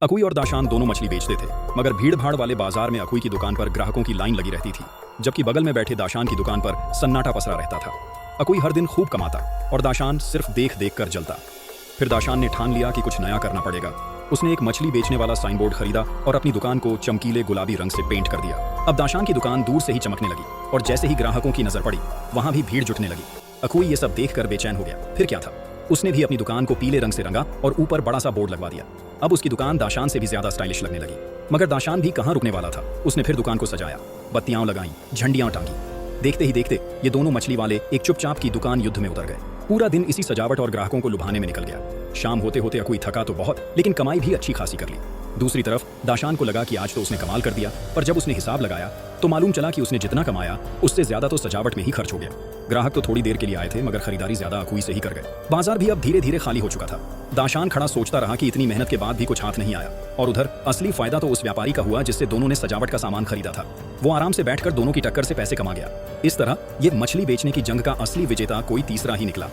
अकुई और दाशान दोनों मछली बेचते थे, मगर भीड़ भाड़ वाले बाजार में अकुई की दुकान पर ग्राहकों की लाइन लगी रहती थी, जबकि बगल में बैठे दाशान की दुकान पर सन्नाटा पसरा रहता था। अकुई हर दिन खूब कमाता और दाशान सिर्फ देख देख कर जलता। फिर दाशान ने ठान लिया कि कुछ नया करना पड़ेगा। उसने एक मछली बेचने वाला साइन बोर्ड खरीदा और अपनी दुकान को चमकीले गुलाबी रंग से पेंट कर दिया। अब दाशान की दुकान दूर से ही चमकने लगी और जैसे ही ग्राहकों की नजर पड़ी, वहां भी भीड़ जुटने लगी। अकुई ये सब देखकर बेचैन हो गया। फिर क्या था, उसने भी अपनी दुकान को पीले रंग से रंगा और ऊपर बड़ा सा बोर्ड लगवा दिया। अब उसकी दुकान दाशान से भी ज्यादा स्टाइलिश लगने लगी। मगर दाशान भी कहाँ रुकने वाला था। उसने फिर दुकान को सजाया, बत्तियां लगाई, झंडियां टांगी। देखते ही देखते ये दोनों मछली वाले एक चुपचाप की दुकान युद्ध में उतर गए। पूरा दिन इसी सजावट और ग्राहकों को लुभाने में निकल गया। शाम होते होते अकुई थका तो बहुत, लेकिन कमाई भी अच्छी खासी कर ली। दूसरी तरफ दाशान को लगा कि आज तो उसने कमाल कर दिया, पर जब उसने हिसाब लगाया तो मालूम चला कि उसने जितना कमाया उससे ज्यादा तो सजावट में ही खर्च हो गया। ग्राहक तो थोड़ी देर के लिए आए थे, मगर खरीदारी ज्यादा अकुई से ही कर गए। बाजार भी अब धीरे धीरे खाली हो चुका था। दाशान खड़ा सोचता रहा कि इतनी मेहनत के बाद भी कुछ हाथ नहीं आया, और उधर असली फायदा तो उस व्यापारी का हुआ जिससे दोनों ने सजावट का सामान खरीदा था। वो आराम से बैठकर दोनों की टक्कर से पैसे कमा गया। इस तरह ये मछली बेचने की जंग का असली विजेता कोई तीसरा ही निकला।